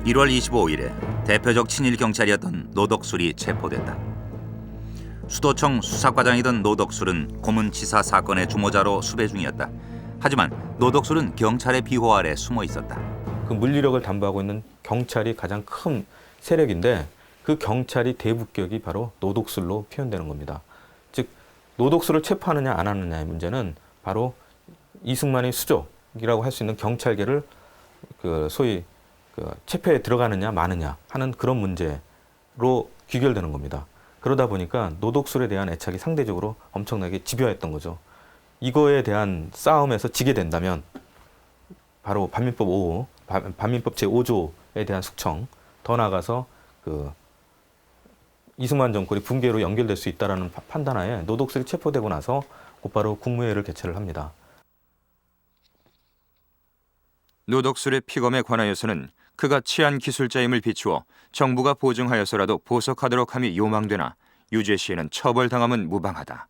(1월 25일에) 대표적 친일 경찰이었던 노덕술이 체포됐다. 수도청 수사과장이던 노덕술은 고문치사 사건의 주모자로 수배 중이었다. 하지만 노덕술은 경찰의 비호 아래 숨어 있었다. 그 물리력을 담보하고 있는 경찰이 가장 큰 세력인데 그 경찰이 대부격이 바로 노덕술로 표현되는 겁니다. 즉 노덕술을 체포하느냐 안 하느냐의 문제는 바로 이승만의 수족이라고 할 수 있는 경찰계를 그 소위 체포에 들어가느냐 마느냐 하는 그런 문제로 귀결되는 겁니다. 그러다 보니까 노덕술에 대한 애착이 상대적으로 엄청나게 집요했던 거죠. 이거에 대한 싸움에서 지게 된다면 바로 반민법 제5조에 대한 숙청, 더 나아가서 그 이승만 정권이 붕괴로 연결될 수 있다는 판단하에 노덕술이 체포되고 나서 곧바로 국무회의를 개최를 합니다. 노덕술의 피검에 관하여서는 그가 치안 기술자임을 비추어 정부가 보증하여서라도 보석하도록 함이 요망되나 유죄시에는 처벌당함은 무방하다.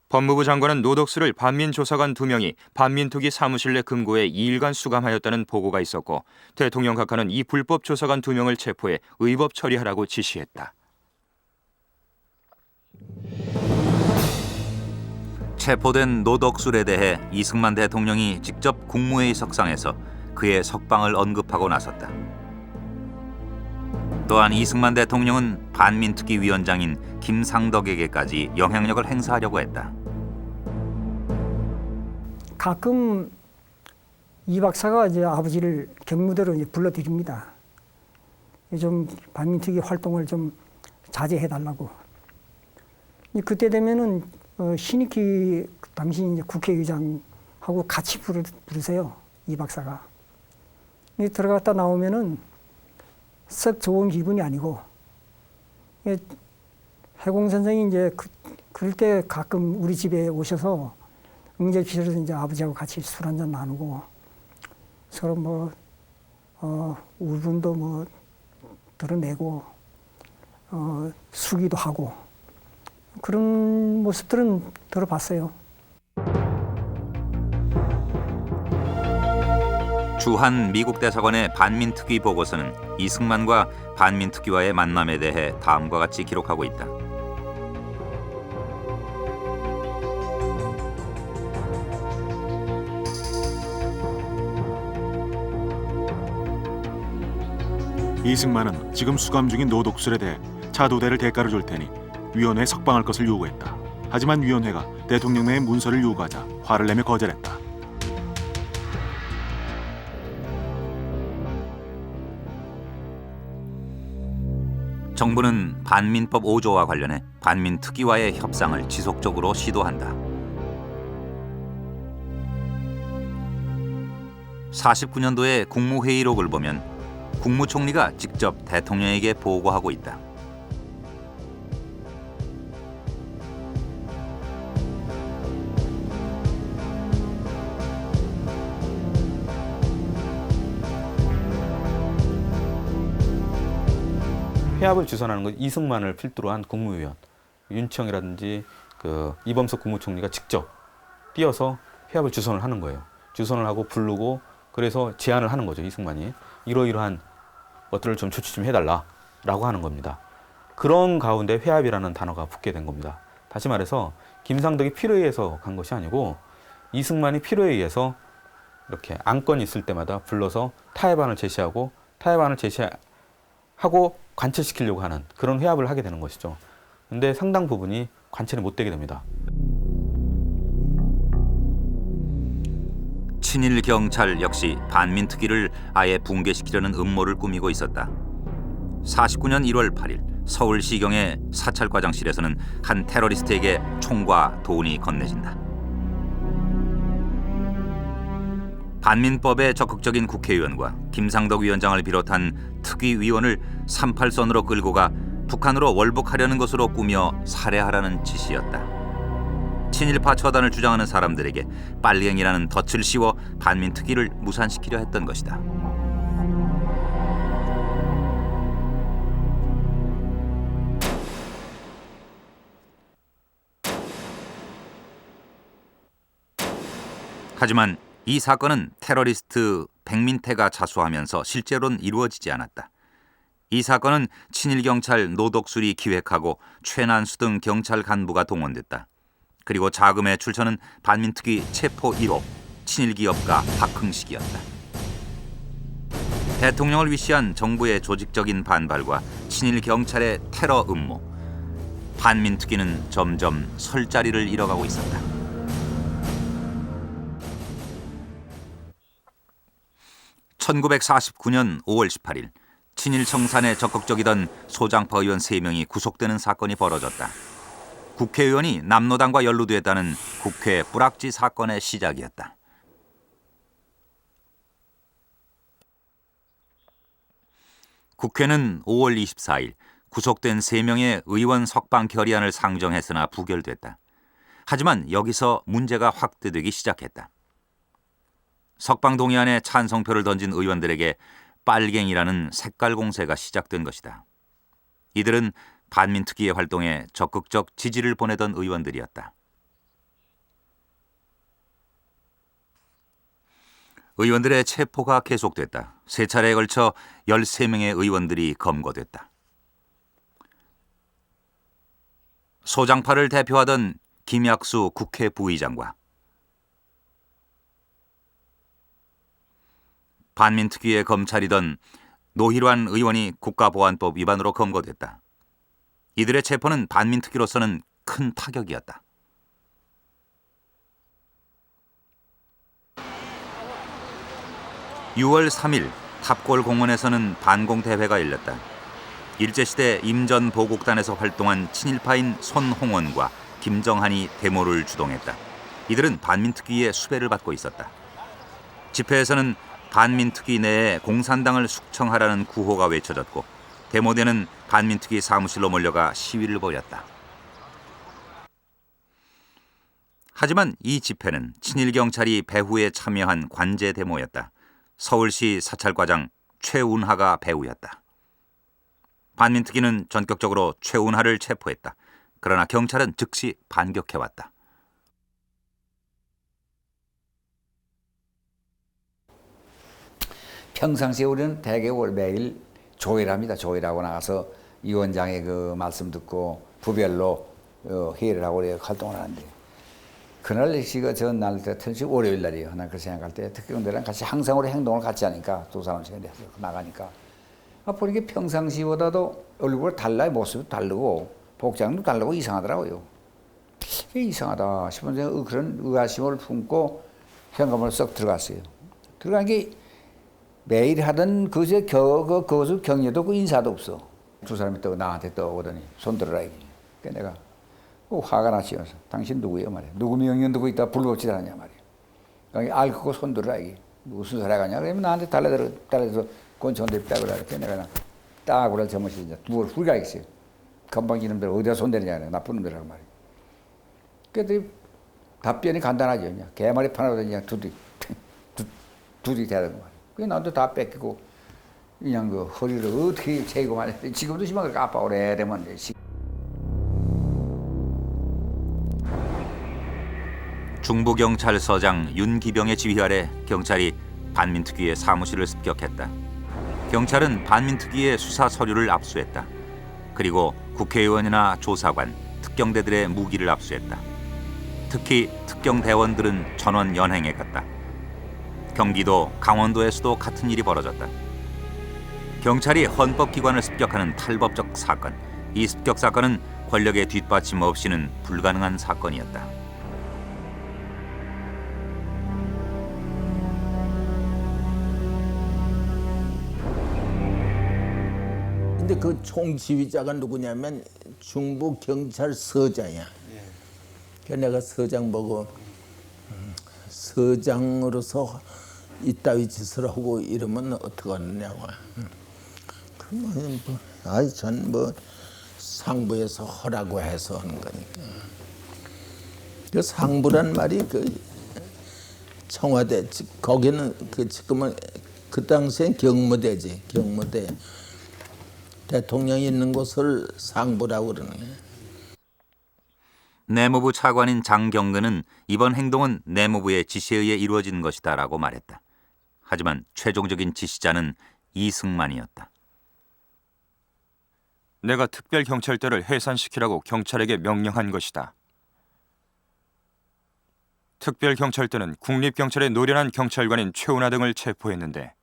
법무부 장관은 노덕술을 반민조사관 2명이 반민특위 사무실 내 금고에 2일간 수감하였다는 보고가 있었고 대통령 각하는 이 불법 조사관 2명을 체포해 의법 처리하라고 지시했다. 체포된 노덕술에 대해 이승만 대통령이 직접 국무회의 석상에서 그의 석방을 언급하고 나섰다. 또한 이승만 대통령은 반민특위 위원장인 김상덕에게까지 영향력을 행사하려고 했다. 가끔 이 박사가 이제 아버지를 경무대로 이제 불러드립니다. 좀 반민특위 활동을 좀 자제해달라고. 그때 되면은 신익희 당시 이제 국회의장하고 같이 부르세요. 이 박사가. 들어갔다 나오면은 썩 좋은 기분이 아니고, 해공 선생이 이제 그럴 때 가끔 우리 집에 오셔서 응접실에서 이제 아버지하고 같이 술 한잔 나누고 서로 울분도 드러내고 수기도 하고 그런 모습들은 들어봤어요. 주한 미국 대사관의 반민특위 보고서는 이승만과 반민특위와의 만남에 대해 다음과 같이 기록하고 있다. 이승만은 지금 수감 중인 노덕술에 대해 차도대를 대가로 줄 테니 위원회에 석방할 것을 요구했다. 하지만 위원회가 대통령의 문서를 요구하자 화를 내며 거절했다. 정부는 반민법 5조와 관련해 반민특위와의 협상을 지속적으로 시도한다. 49년도의 국무회의록을 보면 국무총리가 직접 대통령에게 보고하고 있다. 회합을 주선하는 건 이승만을 필두로 한 국무위원, 윤치영이라든지 그 이범석 국무총리가 직접 뛰어서 회합을 주선을 하는 거예요. 주선을 하고 부르고 그래서 제안을 하는 거죠. 이승만이 이러이러한 것들을 좀 조치 좀 해달라라고 하는 겁니다. 그런 가운데 회합이라는 단어가 붙게 된 겁니다. 다시 말해서 김상덕이 필요에 의해서 간 것이 아니고 이승만이 필요에 의해서 이렇게 안건이 있을 때마다 불러서 타협안을 제시하고 타협안을 제시하고 관철시키려고 하는 그런 회합을 하게 되는 것이죠. 근데 상당 부분이 관철이 못 되게 됩니다. 친일 경찰 역시 반민특위를 아예 붕괴시키려는 음모를 꾸미고 있었다. 49년 1월 8일 서울시경의 사찰과장실에서는 한 테러리스트에게 총과 돈이 건네진다. 반민법에 적극적인 국회의원과 김상덕 위원장을 비롯한 특위위원을 38선으로 끌고 가 북한으로 월북하려는 것으로 꾸며 살해하라는 지시였다. 친일파 처단을 주장하는 사람들에게 빨갱이라는 덫을 씌워 반민특위를 무산시키려 했던 것이다. 하지만 이 사건은 테러리스트 백민태가 자수하면서 실제로는 이루어지지 않았다. 이 사건은 친일경찰 노덕술이 기획하고 최난수 등 경찰 간부가 동원됐다. 그리고 자금의 출처는 반민특위 체포 1호 친일기업가 박흥식이었다. 대통령을 위시한 정부의 조직적인 반발과 친일경찰의 테러 음모, 반민특위는 점점 설 자리를 잃어가고 있었다. (1949년 5월 18일) 친일 청산에 적극적이던 소장파 의원 3명이 구속되는 사건이 벌어졌다. 국회의원이 남로당과 연루됐다는 국회 뿌락지 사건의 시작이었다. 국회는 5월 24일 구속된 3명의 의원 석방 결의안을 상정했으나 부결됐다. 하지만 여기서 문제가 확대되기 시작했다. 석방 동의안에 찬성표를 던진 의원들에게 빨갱이라는 색깔 공세가 시작된 것이다. 이들은 반민특위의 활동에 적극적 지지를 보내던 의원들이었다. 의원들의 체포가 계속됐다. 3차례에 걸쳐 13명의 의원들이 검거됐다. 소장파를 대표하던 김약수 국회 부의장과 반민특위의 검찰이던 노희란 의원이 국가보안법 위반으로 검거됐다. 이들의 체포는 반민특위로서는 큰 타격이었다. (6월 3일) 탑골 공원에서는 반공대회가 열렸다. 일제시대 임전보국단에서 활동한 친일파인 손홍원과 김정한이 데모를 주동했다. 이들은 반민특위의 수배를 받고 있었다. 집회에서는 반민특위 내에 공산당을 숙청하라는 구호가 외쳐졌고 데모대는 반민특위 사무실로 몰려가 시위를 벌였다. 하지만 이 집회는 친일경찰이 배후에 참여한 관제 데모였다. 서울시 사찰과장 최운하가 배후였다. 반민특위는 전격적으로 최운하를 체포했다. 그러나 경찰은 즉시 반격해왔다. 평상시에 우리는 대개 매일 조회합니다. 조회하고 나가서 위원장의 그 말씀 듣고 부별로 회의를 하고 활동을 하는데 그날 시가 전날 특히 월요일 날이에요. 난 그 생각할 때 특경대랑 같이 항상 우리 행동을 같이 하니까 두 사람 시간에 나가니까 보니까 평상시보다도 얼굴 달라요. 모습도 다르고 복장도 다르고 이상하더라고요. 이게 이상하다 싶은데 그런 의아심을 품고 현관문을 썩 들어갔어요. 들어간 게 매일 하던 그것을 격려도 없고 인사도 없어. 두 사람이 또 나한테 떠오더니 손 들어라 이게. 그러니까 내가 화가 나지. 당신 누구예요 말이야. 누구 명령 듣고 있다 불법짓 하냐 말이야. 그러니까 알고 손 들어라 이게. 무슨 소리 하냐. 그러면 나한테 달래서 권총대 있다 그래. 그러니까 내가 딱 그래 저머시 이제 누굴 후리가 있어요. 건방진 놈들 어디다 손 대느냐 그래. 나쁜 놈들이라고 말이야. 그랬더니 답변이 간단하죠. 그냥 개머리 파나도 그냥 두들이 돼야 되는 말이야. 그게 나한테 다 뺏기고 그냥 그 허리를 어떻게 재고 말이야. 지금도 심하게 아파 오래되면 중부경찰서장 윤기병의 지휘 아래 경찰이 반민특위의 사무실을 습격했다. 경찰은 반민특위의 수사 서류를 압수했다. 그리고 국회의원이나 조사관, 특경대들의 무기를 압수했다. 특히 특경대원들은 전원 연행에 갔다. 경기도, 강원도에서도 같은 일이 벌어졌다. 경찰이 헌법기관을 습격하는 탈법적 사건. 이 습격 사건은 권력의 뒷받침 없이는 불가능한 사건이었다. 근데 그 총지휘자가 누구냐면 중부경찰서장이야. 그래서 내가 서장 보고 서장으로서 이따위 짓을 하고 이러면 어떡하느냐고. 그러면 전 뭐 상부에서 하라고 해서 하는 거니까. 그 상부란 말이 그 청와대, 거기는 그 지금은 그 당시엔 경무대지, 경무대. 대통령이 있는 곳을 상부라고 그러는 거예요. 내무부 차관인 장경근은 이번 행동은 내무부의 지시에 의해 이루어진 것이다라고 말했다. 하지만 최종적인 지시자는 이승만이었다. 내가 특별경찰대를 해산시키라고 경찰에게 명령한 것이다. 특별경찰대는 국립경찰의 노련한 경찰관인 최운하 등을 체포했는데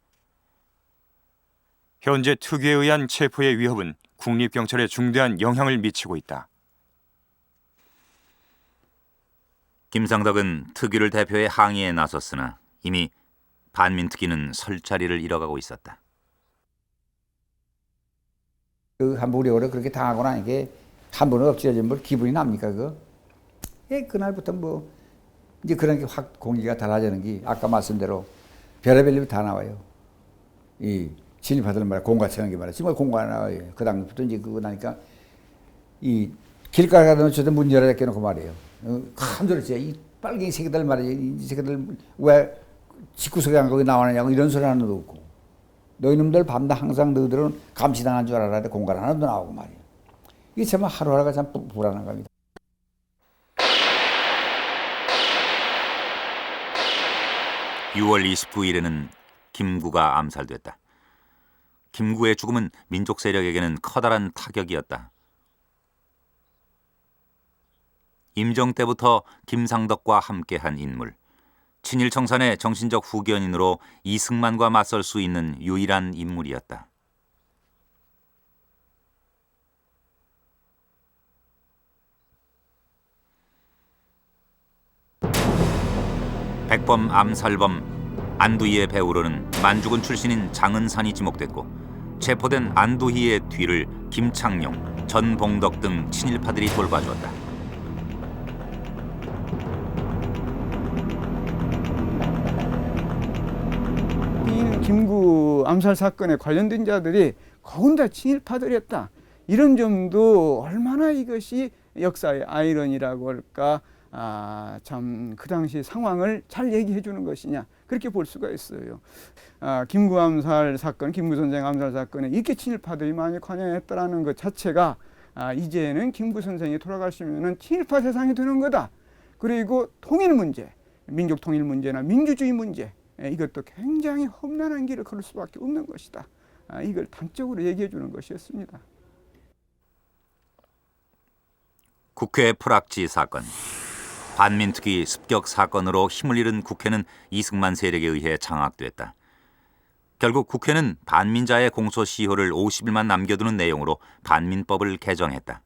현재 특위에 의한 체포의 위협은 국립경찰에 중대한 영향을 미치고 있다. 김상덕은 특위를 대표해 항의에 나섰으나 이미 반민특위는 설 자리를 잃어가고 있었다. 그 한번 우리 오래 그렇게 당하고 나니까 한 번은 엎질러진 뭘 기분이 납니까 그거? 예, 그날부터 뭐 이제 그런 게 확 공기가 달라지는 게 아까 말씀대로 별의별 일이 다 나와요. 이 진입하던 말이야 공과처럼 게 말이야. 정말 공과 나와요. 그 당시부터 이제 그거 나니까 이 길가에 가다 저도 문 열어 닫게 놓고 말이에요. 칸돌이지 이 빨갱이 새끼들 말이야. 이 새끼들 왜 집구석에 안 거기 나와느냐고 이런 소리 하는 놈도 없고. 너희놈들 밤낮 항상 너희들은 감시당한 줄 알아야 돼. 공간 하나도 나오고 말이야. 이게 참 하루하루가 참 불안한 겁니다. (6월 29일에는) 김구가 암살됐다. 김구의 죽음은 민족 세력에게는 커다란 타격이었다. 임정 때부터 김상덕과 함께한 인물, 친일 청산의 정신적 후견인으로 이승만과 맞설 수 있는 유일한 인물이었다. 백범 암살범 안두희의 배우로는 만주군 출신인 장은산이 지목됐고 체포된 안두희의 뒤를 김창룡, 전봉덕 등 친일파들이 돌봐주었다. 이 김구 암살 사건에 관련된 자들이 거의 다 친일파들이었다. 이런 점도 얼마나 이것이 역사의 아이러니라고 할까. 참 그 당시 상황을 잘 얘기해 주는 것이냐 그렇게 볼 수가 있어요. 김구 암살 사건, 김구 선생 암살 사건에 이렇게 친일파들이 많이 관여했다라는 것 자체가 이제는 김구 선생이 돌아가시면은 친일파 세상이 되는 거다. 그리고 통일 문제, 민족 통일 문제나 민주주의 문제 이것도 굉장히 험난한 길을 걸을 수밖에 없는 것이다. 이걸 단적으로 얘기해 주는 것이었습니다. 국회 프락지 사건. 반민특위 습격 사건으로 힘을 잃은 국회는 이승만 세력에 의해 장악됐다. 결국 국회는 반민자의 공소시효를 50일만 남겨두는 내용으로 반민법을 개정했다.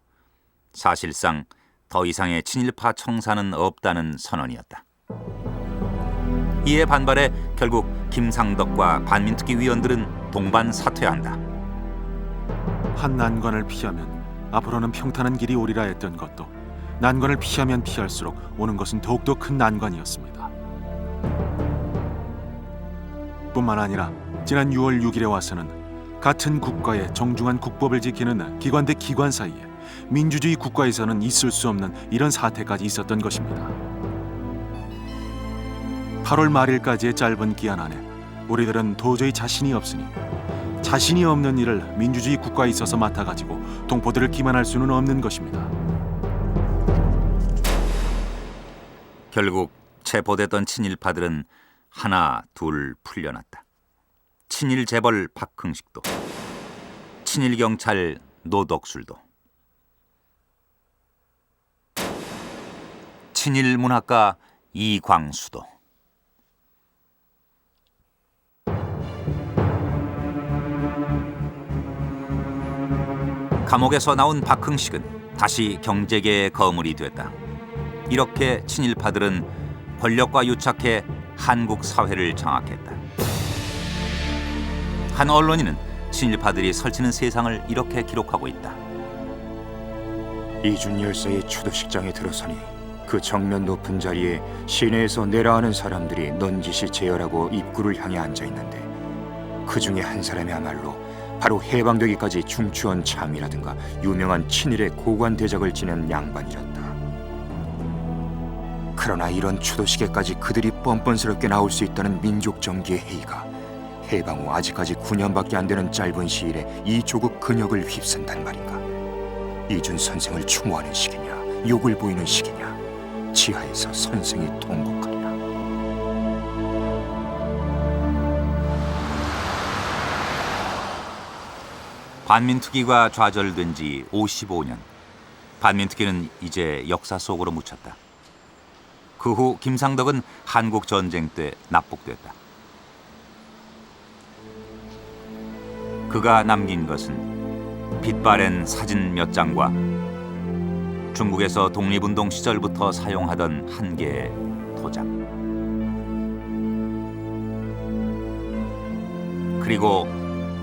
사실상 더 이상의 친일파 청사는 없다는 선언이었다. 이에 반발해 결국 김상덕과 반민특위 위원들은 동반 사퇴한다. 한 난관을 피하면 앞으로는 평탄한 길이 오리라 했던 것도 난관을 피하면 피할수록 오는 것은 더욱더 큰 난관이었습니다. 뿐만 아니라 지난 6월 6일에 와서는 같은 국가의 정중한 국법을 지키는 기관 대 기관 사이에 민주주의 국가에서는 있을 수 없는 이런 사태까지 있었던 것입니다. 8월 말일까지의 짧은 기한 안에 우리들은 도저히 자신이 없으니 자신이 없는 일을 민주주의 국가에 있어서 맡아가지고 동포들을 기만할 수는 없는 것입니다. 결국 체포됐던 친일파들은 하나 둘 풀려났다. 친일 재벌 박흥식도, 친일 경찰 노덕술도, 친일 문학가 이광수도. 감옥에서 나온 박흥식은 다시 경제계의 거물이 됐다. 이렇게 친일파들은 권력과 유착해 한국 사회를 장악했다. 한 언론인은 친일파들이 설치는 세상을 이렇게 기록하고 있다. 이준 열사의 추도식장에 들어서니 그 정면 높은 자리에 시내에서 내려하는 사람들이 넌지시 제열하고 입구를 향해 앉아 있는데 그 중에 한 사람이야말로 바로 해방되기까지 중추원 참이라든가 유명한 친일의 고관 대작을 지낸 양반이었다. 그러나 이런 추도식에까지 그들이 뻔뻔스럽게 나올 수 있다는 민족정기의 회의가 해방 후 아직까지 9년밖에 안 되는 짧은 시일에 이 조국 근역을 휩쓴단 말인가. 이준 선생을 추모하는 시기냐, 욕을 보이는 시기냐, 지하에서 선생이 통곡하리라. 반민특위가 좌절된 지 55년. 반민특위는 이제 역사 속으로 묻혔다. 그 후 김상덕은 한국전쟁 때 납북됐다. 그가 남긴 것은 빛바랜 사진 몇 장과 중국에서 독립운동 시절부터 사용하던 한 개의 도장. 그리고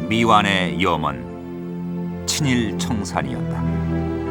미완의 염원, 친일 청산이었다.